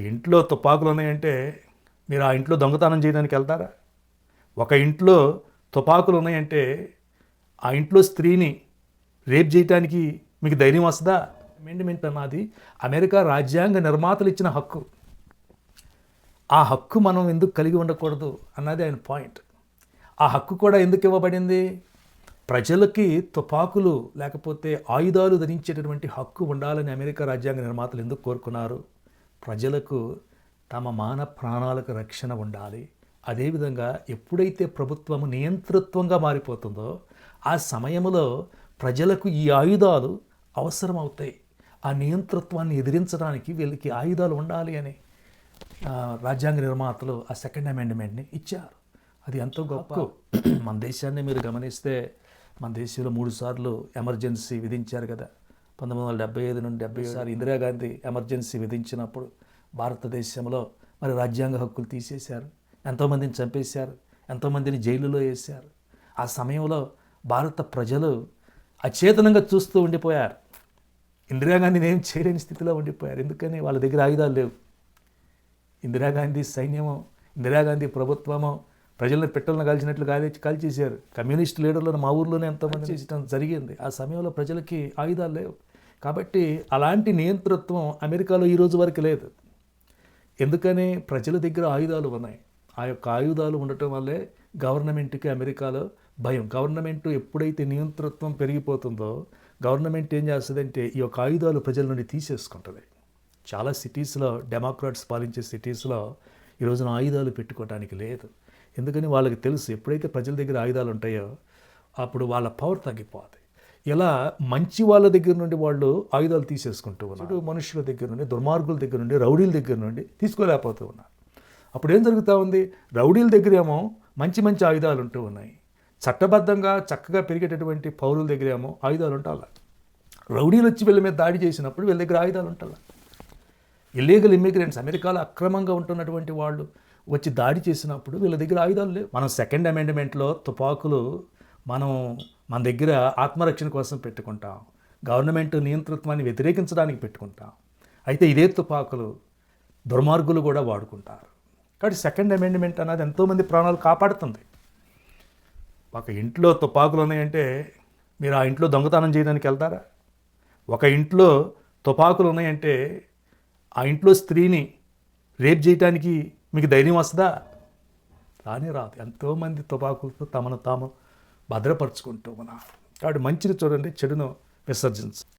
ఇంట్లో తుపాకులు ఉన్నాయంటే మీరు ఆ ఇంట్లో దొంగతనం చేయడానికి వెళ్తారా? ఒక ఇంట్లో తుపాకులు ఉన్నాయంటే ఆ ఇంట్లో స్త్రీని రేప్ చేయడానికి మీకు ధైర్యం వస్తుందా? అమెండ్మెంట్ అన్నది అమెరికా రాజ్యాంగ నిర్మాతలు ఇచ్చిన హక్కు. ఆ హక్కు మనం ఎందుకు కలిగి ఉండకూడదు అన్నది ఆయన పాయింట్. ఆ హక్కు కూడా ఎందుకు ఇవ్వబడింది? ప్రజలకి తుపాకులు లేకపోతే ఆయుధాలు ధరించేటటువంటి హక్కు ఉండాలని అమెరికా రాజ్యాంగ నిర్మాతలు ఎందుకు కోరుకున్నారు? ప్రజలకు తమ మాన ప్రాణాలకు రక్షణ ఉండాలి. అదేవిధంగా ఎప్పుడైతే ప్రభుత్వం నియంతృత్వంగా మారిపోతుందో ఆ సమయంలో ప్రజలకు ఈ ఆయుధాలు అవసరం అవుతాయి. ఆ నియంతృత్వాన్ని ఎదిరించడానికి వీళ్ళకి ఆయుధాలు ఉండాలి అని రాజ్యాంగ నిర్మాతలు ఆ సెకండ్ అమెండ్మెంట్ని ఇచ్చారు. అది ఎంతో గొప్ప. మన దేశాన్ని మీరు గమనిస్తే మన దేశంలో 3 సార్లు ఎమర్జెన్సీ విధించారు కదా. 1975 నుండి 77 ఇందిరాగాంధీ ఎమర్జెన్సీ విధించినప్పుడు భారతదేశంలో మరి రాజ్యాంగ హక్కులు తీసేశారు. ఎంతోమందిని చంపేశారు, ఎంతోమందిని జైలులో వేశారు. ఆ సమయంలో భారత ప్రజలు అచేతనంగా చూస్తూ ఉండిపోయారు. ఇందిరాగాంధీని ఏం చేయలేని స్థితిలో ఉండిపోయారు. ఎందుకని? వాళ్ళ దగ్గర ఆయుధాలు లేవు. ఇందిరాగాంధీ సైన్యము, ఇందిరాగాంధీ ప్రభుత్వము ప్రజలను పెట్టలను కాల్చినట్లు కాల్చేశారు. కమ్యూనిస్ట్ లీడర్లను మా ఊర్లోనే ఎంతోమంది చేసడం జరిగింది. ఆ సమయంలో ప్రజలకి ఆయుధాలు లేవు. కాబట్టి అలాంటి నియంతృత్వం అమెరికాలో ఈ రోజు వరకు లేదు. ఎందుకని? ప్రజల దగ్గర ఆయుధాలు ఉన్నాయి. ఆ యొక్క ఆయుధాలు ఉండటం వల్లే గవర్నమెంట్కి అమెరికాలో భయం. గవర్నమెంట్ ఎప్పుడైతే నియంతృత్వం పెరిగిపోతుందో గవర్నమెంట్ ఏం చేస్తుందంటే ఈ యొక్క ఆయుధాలు ప్రజల నుండి తీసేసుకుంటుంది. చాలా సిటీస్లో, డెమోక్రాట్స్ పాలించే సిటీస్లో ఈ రోజున ఆయుధాలు పెట్టుకోవడానికి లేదు. ఎందుకని? వాళ్ళకి తెలుసు ఎప్పుడైతే ప్రజల దగ్గర ఆయుధాలు ఉంటాయో అప్పుడు వాళ్ళ పవర్ తగ్గిపోతుంది. ఇలా మంచి వాళ్ళ దగ్గర నుండి వాళ్ళు ఆయుధాలు తీసేసుకుంటూ ఉన్నారు. మనుషుల దగ్గర నుండి, దుర్మార్గుల దగ్గర నుండి, రౌడీల దగ్గర నుండి తీసుకోలేకపోతూ ఉన్నారు. అప్పుడు ఏం జరుగుతూ ఉంది? రౌడీల దగ్గర ఏమో మంచి మంచి ఆయుధాలు ఉంటూ ఉన్నాయి. చట్టబద్ధంగా చక్కగా పెరిగేటటువంటి పౌరుల దగ్గర ఏమో ఆయుధాలు ఉంటాల. రౌడీలు వచ్చి వీళ్ళ మీద దాడి చేసినప్పుడు వీళ్ళ దగ్గర ఆయుధాలు ఉంటాల. ఇల్లీగల్ ఇమ్మిగ్రెంట్స్, అమెరికాలో అక్రమంగా ఉంటున్నటువంటి వాళ్ళు వచ్చి దాడి చేసినప్పుడు వీళ్ళ దగ్గర ఆయుధాలు లేవు. మనం సెకండ్ అమెండ్మెంట్లో తుపాకులు మన దగ్గర ఆత్మరక్షణ కోసం పెట్టుకుంటాం. గవర్నమెంట్ నియంతృత్వాన్ని వ్యతిరేకించడానికి పెట్టుకుంటాం. అయితే ఇదే తుపాకులు దుర్మార్గులు కూడా వాడుకుంటారు. కాబట్టి సెకండ్ అమెండ్మెంట్ అన్నది ఎంతోమంది ప్రాణాలు కాపాడుతుంది. ఒక ఇంట్లో తుపాకులు ఉన్నాయంటే మీరు ఆ ఇంట్లో దొంగతనం చేయడానికి వెళ్తారా? ఒక ఇంట్లో తుపాకులు ఉన్నాయంటే ఆ ఇంట్లో స్త్రీని రేప్ చేయడానికి మీకు ధైర్యం వస్తుందా? రానే రాదు. ఎంతోమంది తుపాకులతో తమను తాము భద్రపరుచుకుంటూ ఉన్నారు. కాబట్టి మంచిని చూడండి, చెడును విసర్జించు.